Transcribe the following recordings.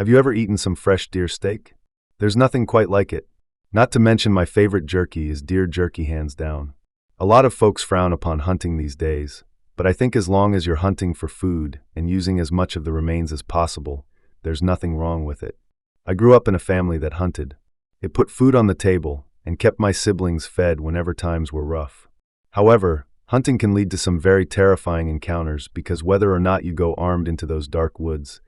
Have you ever eaten some fresh deer steak? There's nothing quite like it. Not to mention my favorite jerky is deer jerky, hands down. A lot of folks frown upon hunting these days, but I think as long as you're hunting for food and using as much of the remains as possible, there's nothing wrong with it. I grew up in a family that hunted. It put food on the table and kept my siblings fed whenever times were rough. However, hunting can lead to some very terrifying encounters because whether or not you go armed into those dark woods,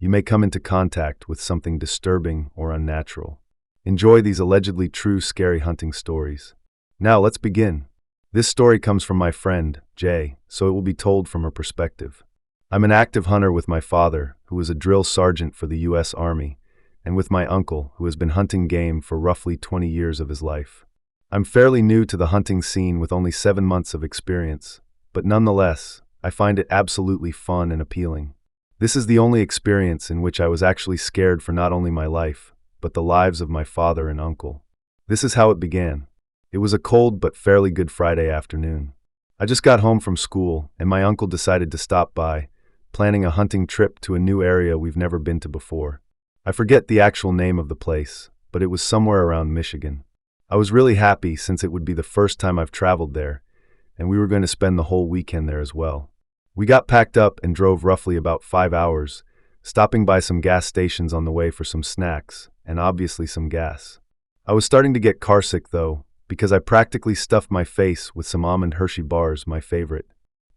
you may come into contact with something disturbing or unnatural. Enjoy these allegedly true scary hunting stories. Now let's begin. This story comes from my friend, Jay, so it will be told from her perspective. I'm an active hunter with my father, who was a drill sergeant for the U.S. Army, and with my uncle, who has been hunting game for roughly 20 years of his life. I'm fairly new to the hunting scene with only 7 months of experience, but nonetheless, I find it absolutely fun and appealing. This is the only experience in which I was actually scared for not only my life, but the lives of my father and uncle. This is how it began. It was a cold but fairly good Friday afternoon. I just got home from school, and my uncle decided to stop by, planning a hunting trip to a new area we've never been to before. I forget the actual name of the place, but it was somewhere around Michigan. I was really happy since it would be the first time I've traveled there, and we were going to spend the whole weekend there as well. We got packed up and drove roughly about 5 hours, stopping by some gas stations on the way for some snacks, and obviously some gas. I was starting to get carsick though, because I practically stuffed my face with some almond Hershey bars, my favorite.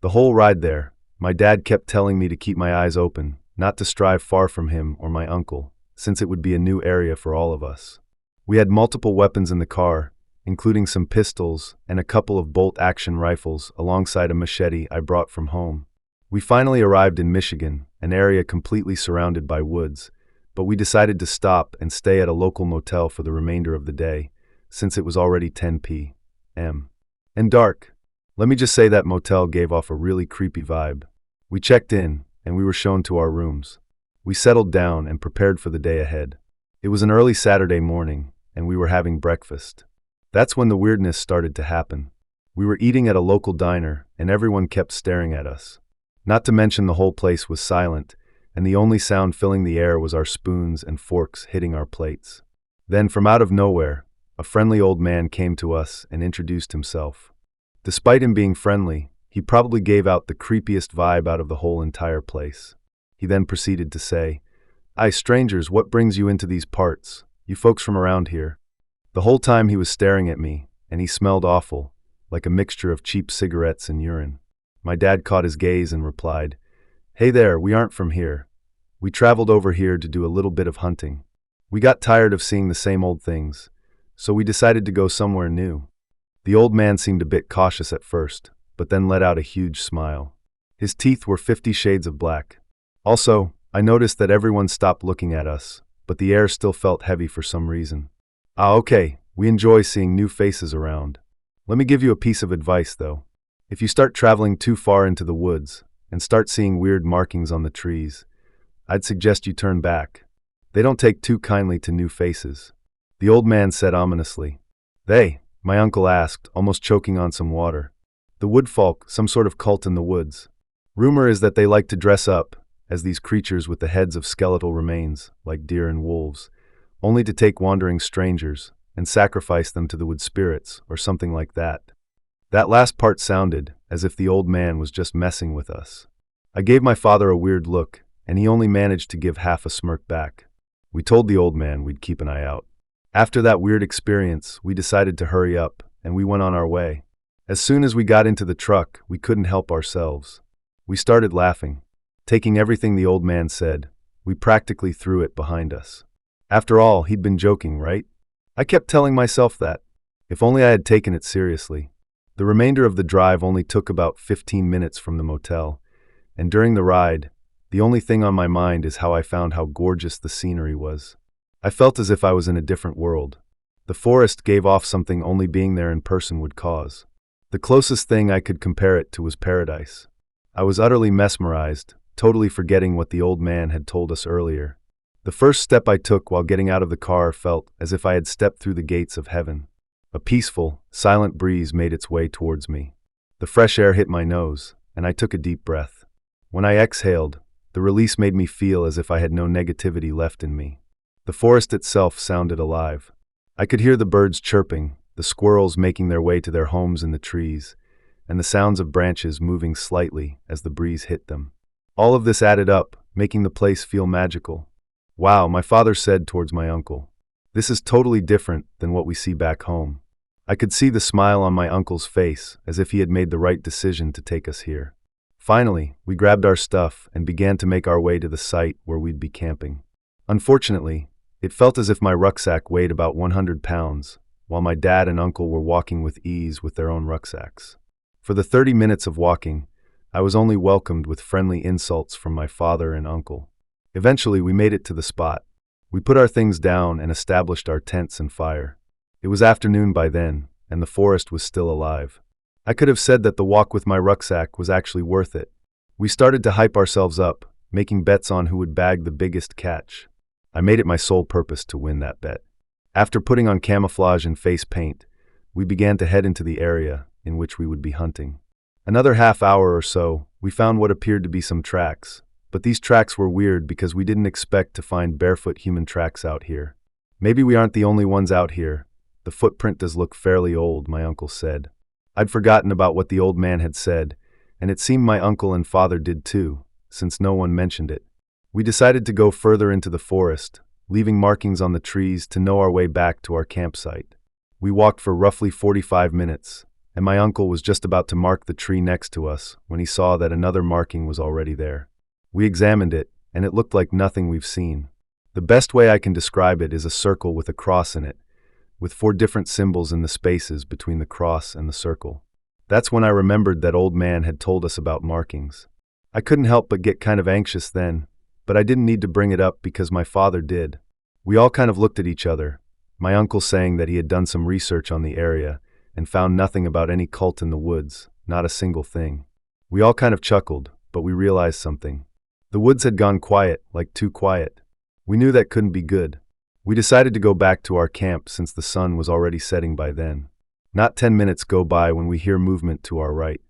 The whole ride there, my dad kept telling me to keep my eyes open, not to strive far from him or my uncle, since it would be a new area for all of us. We had multiple weapons in the car, including some pistols and a couple of bolt-action rifles alongside a machete I brought from home. We finally arrived in Michigan, an area completely surrounded by woods, but we decided to stop and stay at a local motel for the remainder of the day, since it was already 10 p.m. and dark. Let me just say that motel gave off a really creepy vibe. We checked in, and we were shown to our rooms. We settled down and prepared for the day ahead. It was an early Saturday morning, and we were having breakfast. That's when the weirdness started to happen. We were eating at a local diner, and everyone kept staring at us. Not to mention the whole place was silent, and the only sound filling the air was our spoons and forks hitting our plates. Then, from out of nowhere, a friendly old man came to us and introduced himself. Despite him being friendly, he probably gave out the creepiest vibe out of the whole entire place. He then proceeded to say, "Aye, strangers, what brings you into these parts? You folks from around here?" The whole time he was staring at me, and he smelled awful, like a mixture of cheap cigarettes and urine. My dad caught his gaze and replied, "Hey there, we aren't from here. We traveled over here to do a little bit of hunting. We got tired of seeing the same old things, so we decided to go somewhere new." The old man seemed a bit cautious at first, but then let out a huge smile. His teeth were 50 shades of black. Also, I noticed that everyone stopped looking at us, but the air still felt heavy for some reason. Okay, we enjoy seeing new faces around. Let me give you a piece of advice though. If you start traveling too far into the woods and start seeing weird markings on the trees, I'd suggest you turn back. They don't take too kindly to new faces. The old man said ominously. "They?" my uncle asked, almost choking on some water. "The woodfolk, some sort of cult in the woods. Rumor is that they like to dress up as these creatures with the heads of skeletal remains, like deer and wolves, only to take wandering strangers and sacrifice them to the wood spirits or something like that." That last part sounded as if the old man was just messing with us. I gave my father a weird look, and he only managed to give half a smirk back. We told the old man we'd keep an eye out. After that weird experience, we decided to hurry up, and we went on our way. As soon as we got into the truck, we couldn't help ourselves. We started laughing. Taking everything the old man said, we practically threw it behind us. After all, he'd been joking, right? I kept telling myself that. If only I had taken it seriously. The remainder of the drive only took about 15 minutes from the motel, and during the ride, the only thing on my mind is how I found how gorgeous the scenery was. I felt as if I was in a different world. The forest gave off something only being there in person would cause. The closest thing I could compare it to was paradise. I was utterly mesmerized, totally forgetting what the old man had told us earlier. The first step I took while getting out of the car felt as if I had stepped through the gates of heaven. A peaceful, silent breeze made its way towards me. The fresh air hit my nose, and I took a deep breath. When I exhaled, The release made me feel as if I had no negativity left in me. The forest itself sounded alive. I could hear the birds chirping, the squirrels making their way to their homes in the trees, and the sounds of branches moving slightly as the breeze hit them. All of this added up, making the place feel magical. "Wow," my father said towards my uncle. "This is totally different than what we see back home." I could see the smile on my uncle's face, as if he had made the right decision to take us here. Finally, we grabbed our stuff and began to make our way to the site where we'd be camping. Unfortunately, it felt as if my rucksack weighed about 100 pounds, while my dad and uncle were walking with ease with their own rucksacks. For the 30 minutes of walking, I was only welcomed with friendly insults from my father and uncle. Eventually, we made it to the spot. We put our things down and established our tents and fire. It was afternoon by then, and the forest was still alive. I could have said that the walk with my rucksack was actually worth it. We started to hype ourselves up, making bets on who would bag the biggest catch. I made it my sole purpose to win that bet. After putting on camouflage and face paint, we began to head into the area in which we would be hunting. Another half hour or so, we found what appeared to be some tracks, but these tracks were weird because we didn't expect to find barefoot human tracks out here. "Maybe we aren't the only ones out here. The footprint does look fairly old," my uncle said. I'd forgotten about what the old man had said, and it seemed my uncle and father did too, since no one mentioned it. We decided to go further into the forest, leaving markings on the trees to know our way back to our campsite. We walked for roughly 45 minutes, and my uncle was just about to mark the tree next to us when he saw that another marking was already there. We examined it, and it looked like nothing we've seen. The best way I can describe it is a circle with a cross in it, with 4 different symbols in the spaces between the cross and the circle. That's when I remembered that old man had told us about markings. I couldn't help but get kind of anxious then, but I didn't need to bring it up because my father did. We all kind of looked at each other, my uncle saying that he had done some research on the area and found nothing about any cult in the woods, not a single thing. We all kind of chuckled, but we realized something. The woods had gone quiet, like too quiet. We knew that couldn't be good. We decided to go back to our camp since the sun was already setting by then. Not 10 minutes go by when we hear movement to our right.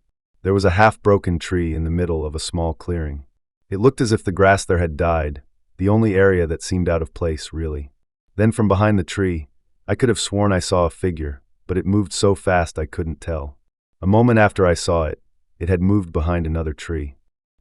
There was a half-broken tree in the middle of a small clearing. It looked as if the grass there had died, the only area that seemed out of place, really. Then from behind the tree, I could have sworn I saw a figure, but it moved so fast I couldn't tell. A moment after I saw it, it had moved behind another tree.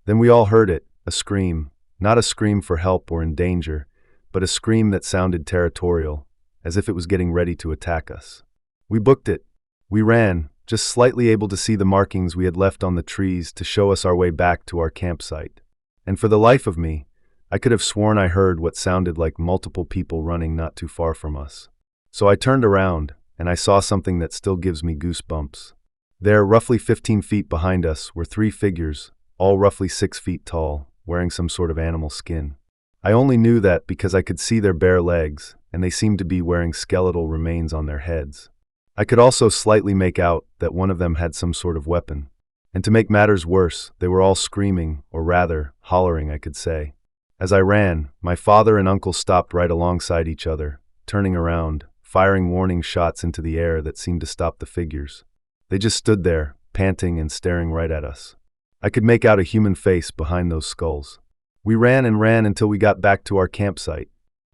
Then we all heard it, a scream, not a scream for help or in danger, but a scream that sounded territorial, as if it was getting ready to attack us. We booked it. We ran, just slightly able to see the markings we had left on the trees to show us our way back to our campsite. And for the life of me, I could have sworn I heard what sounded like multiple people running not too far from us. So I turned around, and I saw something that still gives me goosebumps. There, roughly 15 feet behind us, were 3 figures, all roughly 6 feet tall, wearing some sort of animal skin. I only knew that because I could see their bare legs, and they seemed to be wearing skeletal remains on their heads. I could also slightly make out that one of them had some sort of weapon. And to make matters worse, they were all screaming, or rather, hollering, I could say. As I ran, my father and uncle stopped right alongside each other, turning around, firing warning shots into the air that seemed to stop the figures. They just stood there, panting and staring right at us. I could make out a human face behind those skulls. We ran and ran until we got back to our campsite.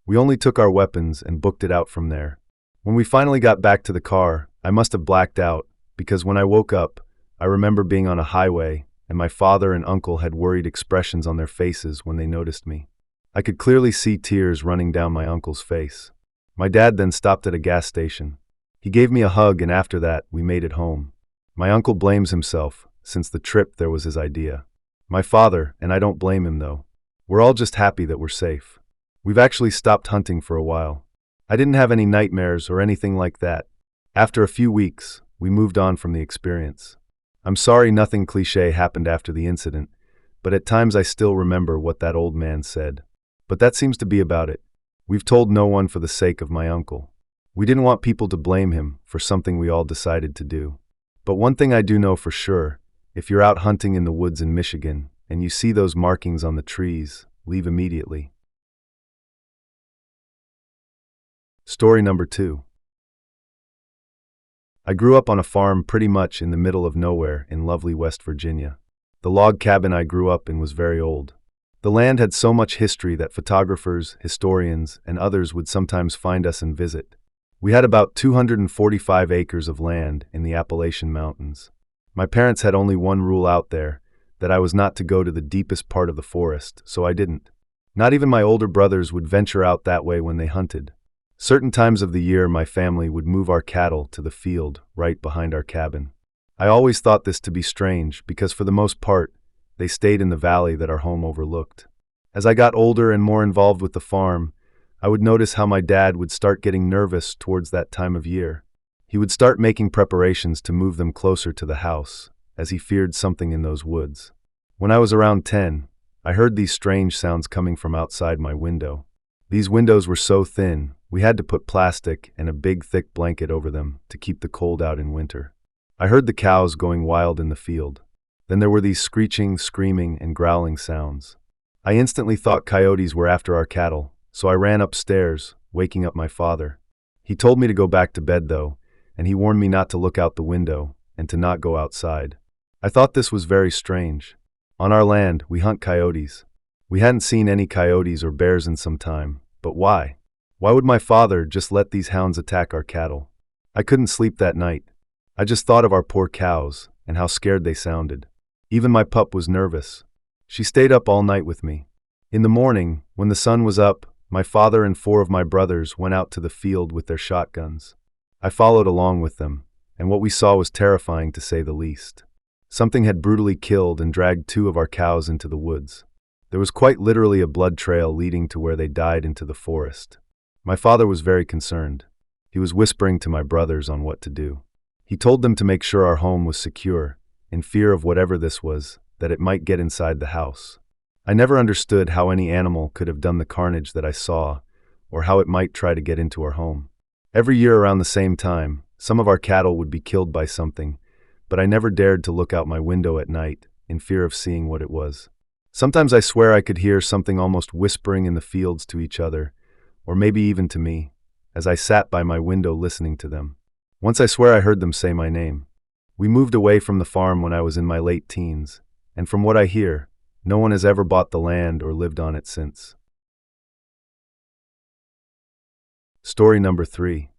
We only took our weapons and booked it out from there. When we finally got back to the car, I must have blacked out, because when I woke up, I remember being on a highway, and my father and uncle had worried expressions on their faces when they noticed me. I could clearly see tears running down my uncle's face. My dad then stopped at a gas station. He gave me a hug, and after that, we made it home. My uncle blames himself, since the trip there was his idea. My father, and I don't blame him though. We're all just happy that we're safe. We've actually stopped hunting for a while. I didn't have any nightmares or anything like that. After a few weeks, we moved on from the experience. I'm sorry nothing cliché happened after the incident, but at times I still remember what that old man said. But that seems to be about it. We've told no one for the sake of my uncle. We didn't want people to blame him for something we all decided to do. But one thing I do know for sure, if you're out hunting in the woods in Michigan and you see those markings on the trees, leave immediately. Story number 2. I grew up on a farm pretty much in the middle of nowhere in lovely West Virginia. The log cabin I grew up in was very old. The land had so much history that photographers, historians, and others would sometimes find us and visit. We had about 245 acres of land in the Appalachian Mountains. My parents had only one rule out there, that I was not to go to the deepest part of the forest, so I didn't. Not even my older brothers would venture out that way when they hunted. Certain times of the year my family would move our cattle to the field right behind our cabin. I always thought this to be strange because for the most part, they stayed in the valley that our home overlooked. As I got older and more involved with the farm, I would notice how my dad would start getting nervous towards that time of year. He would start making preparations to move them closer to the house, as he feared something in those woods. When I was around 10, I heard these strange sounds coming from outside my window. These windows were so thin, we had to put plastic and a big thick blanket over them to keep the cold out in winter. I heard the cows going wild in the field. Then there were these screeching, screaming, and growling sounds. I instantly thought coyotes were after our cattle, so I ran upstairs, waking up my father. He told me to go back to bed though, and he warned me not to look out the window and to not go outside. I thought this was very strange. On our land, we hunt coyotes. We hadn't seen any coyotes or bears in some time, but why? Why would my father just let these hounds attack our cattle? I couldn't sleep that night. I just thought of our poor cows and how scared they sounded. Even my pup was nervous. She stayed up all night with me. In the morning, when the sun was up, my father and 4 of my brothers went out to the field with their shotguns. I followed along with them, and what we saw was terrifying to say the least. Something had brutally killed and dragged 2 of our cows into the woods. There was quite literally a blood trail leading to where they died into the forest. My father was very concerned. He was whispering to my brothers on what to do. He told them to make sure our home was secure, in fear of whatever this was, that it might get inside the house. I never understood how any animal could have done the carnage that I saw, or how it might try to get into our home. Every year around the same time, some of our cattle would be killed by something, but I never dared to look out my window at night, in fear of seeing what it was. Sometimes I swear I could hear something almost whispering in the fields to each other, or maybe even to me, as I sat by my window listening to them. Once I swear I heard them say my name. We moved away from the farm when I was in my late teens, and from what I hear, no one has ever bought the land or lived on it since. Story number 3.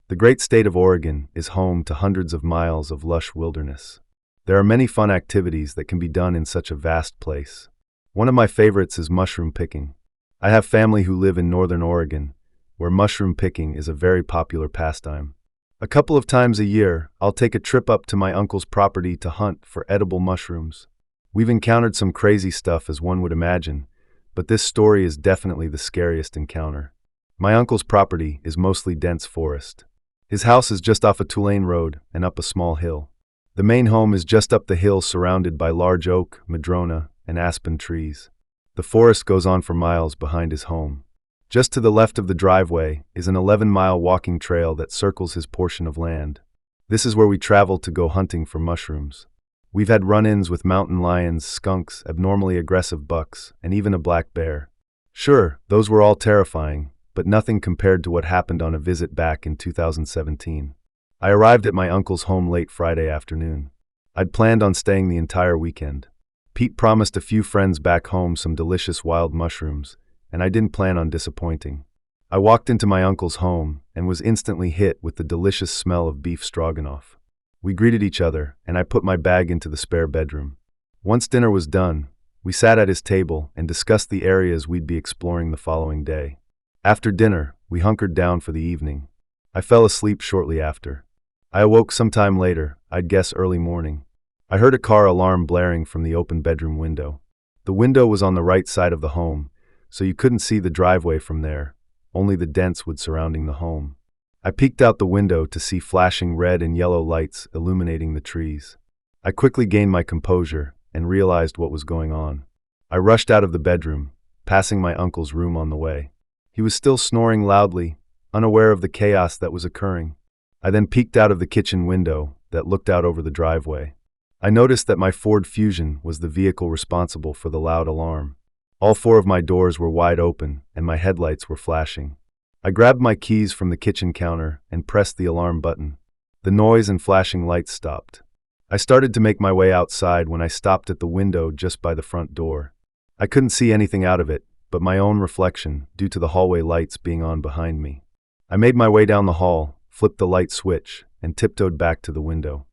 The great state of Oregon is home to hundreds of miles of lush wilderness. There are many fun activities that can be done in such a vast place. One of my favorites is mushroom picking. I have family who live in northern Oregon, where mushroom picking is a very popular pastime. A couple of times a year, I'll take a trip up to my uncle's property to hunt for edible mushrooms. We've encountered some crazy stuff as one would imagine, but this story is definitely the scariest encounter. My uncle's property is mostly dense forest. His house is just off a two-lane road and up a small hill. The main home is just up the hill surrounded by large oak, madrona, and aspen trees. The forest goes on for miles behind his home. Just to the left of the driveway is an 11-mile walking trail that circles his portion of land. This is where we travel to go hunting for mushrooms. We've had run-ins with mountain lions, skunks, abnormally aggressive bucks, and even a black bear. Sure, those were all terrifying, but nothing compared to what happened on a visit back in 2017. I arrived at my uncle's home late Friday afternoon. I'd planned on staying the entire weekend. Pete promised a few friends back home some delicious wild mushrooms, and I didn't plan on disappointing. I walked into my uncle's home and was instantly hit with the delicious smell of beef stroganoff. We greeted each other, and I put my bag into the spare bedroom. Once dinner was done, we sat at his table and discussed the areas we'd be exploring the following day. After dinner, we hunkered down for the evening. I fell asleep shortly after. I awoke sometime later, I'd guess early morning. I heard a car alarm blaring from the open bedroom window. The window was on the right side of the home, so you couldn't see the driveway from there, only the dense wood surrounding the home. I peeked out the window to see flashing red and yellow lights illuminating the trees. I quickly gained my composure and realized what was going on. I rushed out of the bedroom, passing my uncle's room on the way. He was still snoring loudly, unaware of the chaos that was occurring. I then peeked out of the kitchen window that looked out over the driveway. I noticed that my Ford Fusion was the vehicle responsible for the loud alarm. All 4 of my doors were wide open and my headlights were flashing. I grabbed my keys from the kitchen counter and pressed the alarm button. The noise and flashing lights stopped. I started to make my way outside when I stopped at the window just by the front door. I couldn't see anything out of it, but my own reflection, due to the hallway lights being on behind me. I made my way down the hall, flipped the light switch, and tiptoed back to the window.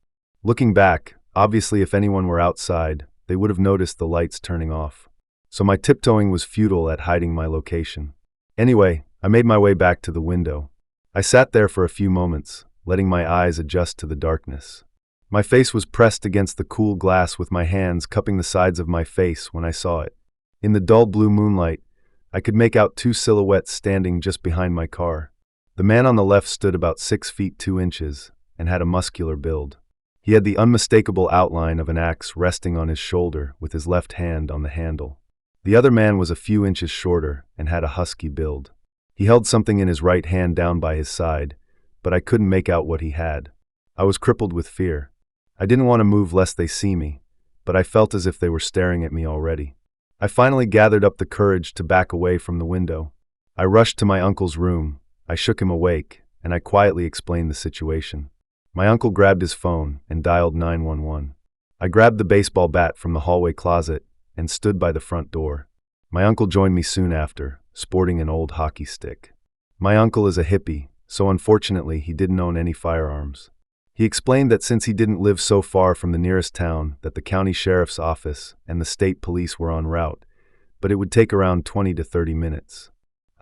Looking back, obviously if anyone were outside, they would have noticed the lights turning off. So my tiptoeing was futile at hiding my location. Anyway, I made my way back to the window. I sat there for a few moments, letting my eyes adjust to the darkness. My face was pressed against the cool glass with my hands cupping the sides of my face when I saw it. In the dull blue moonlight, I could make out two silhouettes standing just behind my car. The man on the left stood about 6 feet 2 inches and had a muscular build. He had the unmistakable outline of an axe resting on his shoulder with his left hand on the handle. The other man was a few inches shorter and had a husky build. He held something in his right hand down by his side, but I couldn't make out what he had. I was crippled with fear. I didn't want to move lest they see me, but I felt as if they were staring at me already. I finally gathered up the courage to back away from the window. I rushed to my uncle's room. I shook him awake, and I quietly explained the situation. My uncle grabbed his phone and dialed 911. I grabbed the baseball bat from the hallway closet and stood by the front door. My uncle joined me soon after, sporting an old hockey stick. My uncle is a hippie, so unfortunately he didn't own any firearms. He explained that since he didn't live so far from the nearest town that the county sheriff's office and the state police were en route, but it would take around 20 to 30 minutes.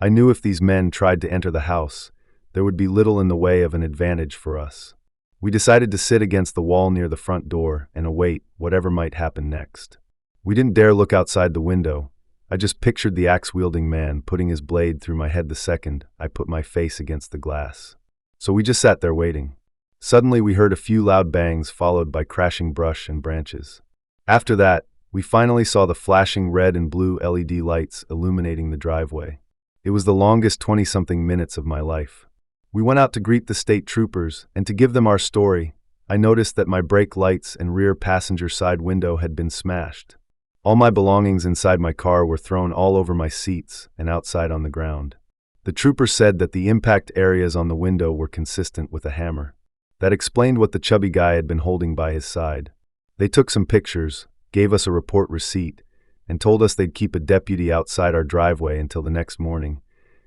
I knew if these men tried to enter the house, there would be little in the way of an advantage for us. We decided to sit against the wall near the front door and await whatever might happen next. We didn't dare look outside the window. I just pictured the axe-wielding man putting his blade through my head the second I put my face against the glass. So we just sat there waiting. Suddenly we heard a few loud bangs followed by crashing brush and branches. After that, we finally saw the flashing red and blue LED lights illuminating the driveway. It was the longest 20-something minutes of my life. We went out to greet the state troopers, and to give them our story, I noticed that my brake lights and rear passenger side window had been smashed. All my belongings inside my car were thrown all over my seats and outside on the ground. The troopers said that the impact areas on the window were consistent with a hammer. That explained what the chubby guy had been holding by his side. They took some pictures, gave us a report receipt, and told us they'd keep a deputy outside our driveway until the next morning.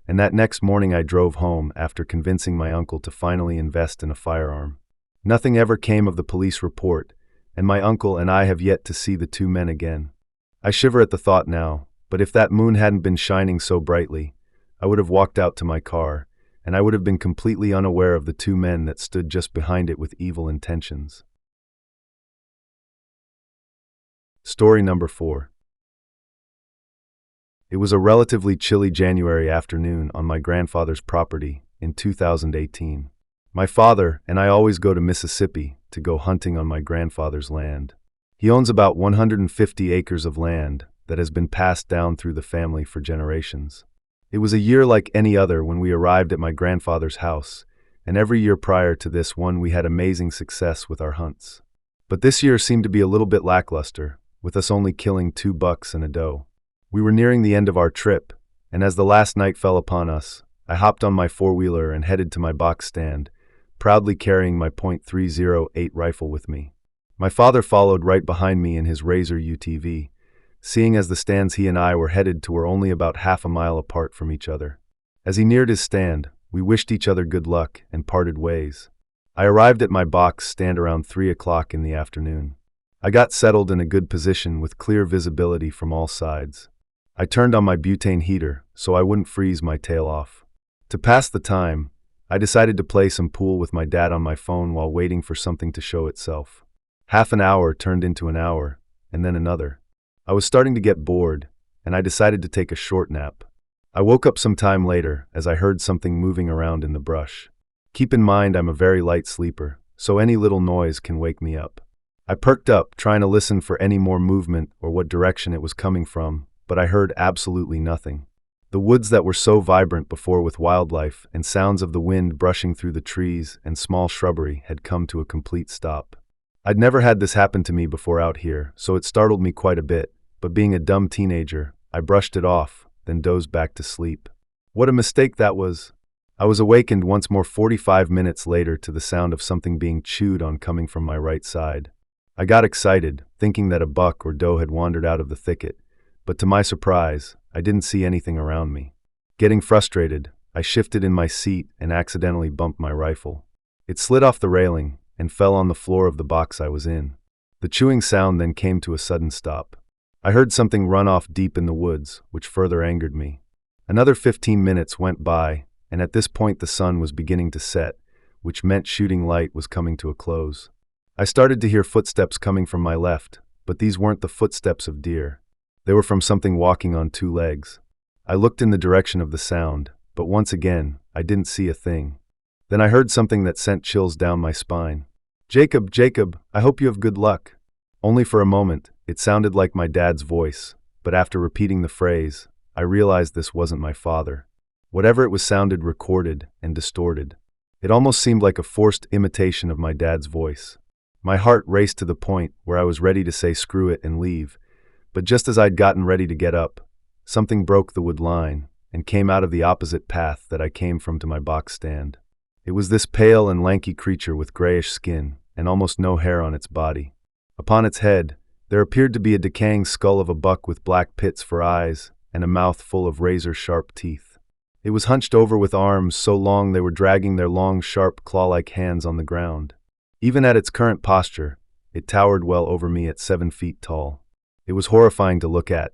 And that next morning I drove home after convincing my uncle to finally invest in a firearm. Nothing ever came of the police report, and my uncle and I have yet to see the two men again. I shiver at the thought now, but if that moon hadn't been shining so brightly, I would have walked out to my car, and I would have been completely unaware of the two men that stood just behind it with evil intentions. Story number 4. It was a relatively chilly January afternoon on my grandfather's property in 2018. My father and I always go to Mississippi to go hunting on my grandfather's land. He owns about 150 acres of land that has been passed down through the family for generations. It was a year like any other when we arrived at my grandfather's house, and every year prior to this one we had amazing success with our hunts. But this year seemed to be a little bit lackluster, with us only killing 2 bucks and a doe. We were nearing the end of our trip, and as the last night fell upon us, I hopped on my four-wheeler and headed to my box stand, proudly carrying my .308 rifle with me. My father followed right behind me in his Razor UTV, seeing as the stands he and I were headed to were only about half a mile apart from each other. As he neared his stand, we wished each other good luck and parted ways. I arrived at my box stand around 3 o'clock in the afternoon. I got settled in a good position with clear visibility from all sides. I turned on my butane heater so I wouldn't freeze my tail off. To pass the time, I decided to play some pool with my dad on my phone while waiting for something to show itself. Half an hour turned into an hour, and then another. I was starting to get bored, and I decided to take a short nap. I woke up some time later as I heard something moving around in the brush. Keep in mind I'm a very light sleeper, so any little noise can wake me up. I perked up, trying to listen for any more movement or what direction it was coming from, but I heard absolutely nothing. The woods that were so vibrant before with wildlife and sounds of the wind brushing through the trees and small shrubbery had come to a complete stop. I'd never had this happen to me before out here, so it startled me quite a bit, but being a dumb teenager, I brushed it off, then dozed back to sleep. What a mistake that was! I was awakened once more 45 minutes later to the sound of something being chewed on coming from my right side. I got excited, thinking that a buck or doe had wandered out of the thicket, but to my surprise, I didn't see anything around me. Getting frustrated, I shifted in my seat and accidentally bumped my rifle. It slid off the railing and fell on the floor of the box I was in. The chewing sound then came to a sudden stop. I heard something run off deep in the woods, which further angered me. Another 15 minutes went by, and at this point the sun was beginning to set, which meant shooting light was coming to a close. I started to hear footsteps coming from my left, but these weren't the footsteps of deer. They were from something walking on two legs. I looked in the direction of the sound, but once again, I didn't see a thing. Then I heard something that sent chills down my spine. "Jacob, Jacob, I hope you have good luck." Only for a moment, it sounded like my dad's voice, but after repeating the phrase, I realized this wasn't my father. Whatever it was sounded recorded and distorted. It almost seemed like a forced imitation of my dad's voice. My heart raced to the point where I was ready to say screw it and leave, but just as I'd gotten ready to get up, something broke the wood line and came out of the opposite path that I came from to my box stand. It was this pale and lanky creature with grayish skin and almost no hair on its body. Upon its head, there appeared to be a decaying skull of a buck with black pits for eyes and a mouth full of razor-sharp teeth. It was hunched over with arms so long they were dragging their long, sharp, claw-like hands on the ground. Even at its current posture, it towered well over me at 7 feet tall. It was horrifying to look at,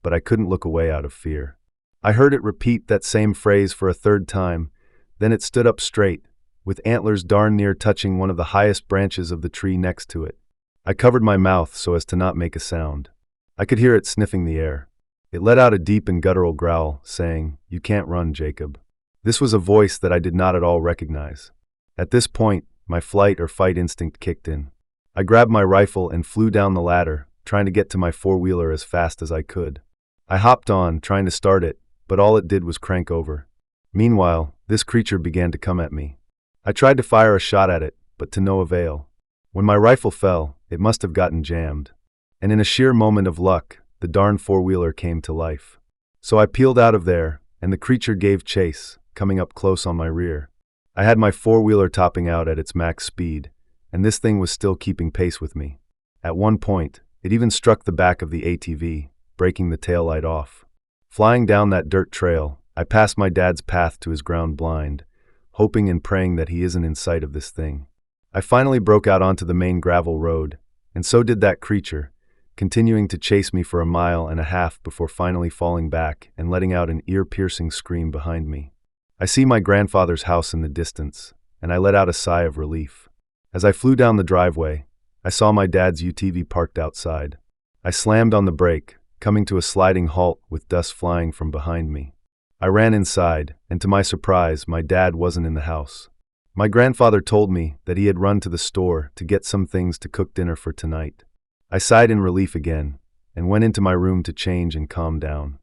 but I couldn't look away out of fear. I heard it repeat that same phrase for a third time, then it stood up straight, with antlers darn near touching one of the highest branches of the tree next to it. I covered my mouth so as to not make a sound. I could hear it sniffing the air. It let out a deep and guttural growl, saying, "You can't run, Jacob." This was a voice that I did not at all recognize. At this point, my flight or fight instinct kicked in. I grabbed my rifle and flew down the ladder, trying to get to my four-wheeler as fast as I could. I hopped on, trying to start it, but all it did was crank over. Meanwhile, this creature began to come at me. I tried to fire a shot at it, but to no avail. When my rifle fell, it must have gotten jammed. And in a sheer moment of luck, the darn four-wheeler came to life. So I peeled out of there, and the creature gave chase, coming up close on my rear. I had my four-wheeler topping out at its max speed, and this thing was still keeping pace with me. At one point, it even struck the back of the ATV, breaking the taillight off. Flying down that dirt trail, I passed my dad's path to his ground blind, hoping and praying that he isn't in sight of this thing. I finally broke out onto the main gravel road, and so did that creature, continuing to chase me for 1.5 miles before finally falling back and letting out an ear-piercing scream behind me. I see my grandfather's house in the distance, and I let out a sigh of relief. As I flew down the driveway, I saw my dad's UTV parked outside. I slammed on the brake, coming to a sliding halt with dust flying from behind me. I ran inside, and to my surprise, my dad wasn't in the house. My grandfather told me that he had run to the store to get some things to cook dinner for tonight. I sighed in relief again, and went into my room to change and calm down.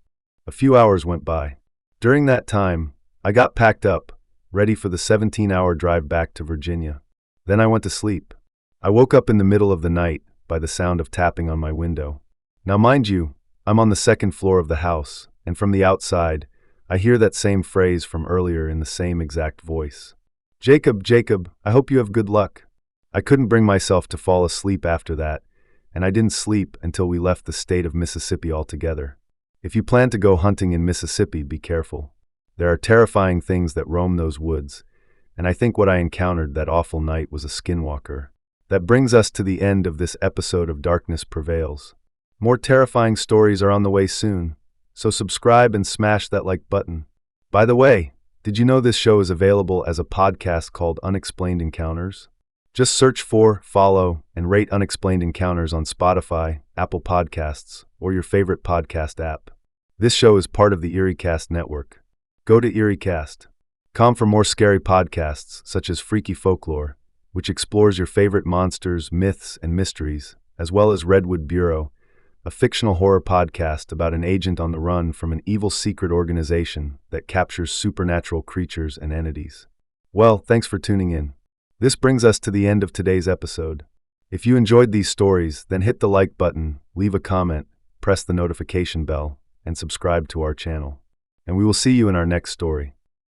A few hours went by. During that time, I got packed up, ready for the 17-hour drive back to Virginia. Then I went to sleep. I woke up in the middle of the night by the sound of tapping on my window. Now mind you, I'm on the 2nd floor of the house, and from the outside, I hear that same phrase from earlier in the same exact voice. "Jacob, Jacob, I hope you have good luck." I couldn't bring myself to fall asleep after that, and I didn't sleep until we left the state of Mississippi altogether. If you plan to go hunting in Mississippi, be careful. There are terrifying things that roam those woods, and I think what I encountered that awful night was a skinwalker. That brings us to the end of this episode of Darkness Prevails. More terrifying stories are on the way soon, so subscribe and smash that like button. By the way, did you know this show is available as a podcast called Unexplained Encounters? Just search for, follow, and rate Unexplained Encounters on Spotify, Apple Podcasts, or your favorite podcast app. This show is part of the EerieCast network. Go to EerieCast.com for more scary podcasts, such as Freaky Folklore, which explores your favorite monsters, myths, and mysteries, as well as Redwood Bureau, a fictional horror podcast about an agent on the run from an evil secret organization that captures supernatural creatures and entities. Well, thanks for tuning in. This brings us to the end of today's episode. If you enjoyed these stories, then hit the like button, leave a comment, press the notification bell, and subscribe to our channel. And we will see you in our next story.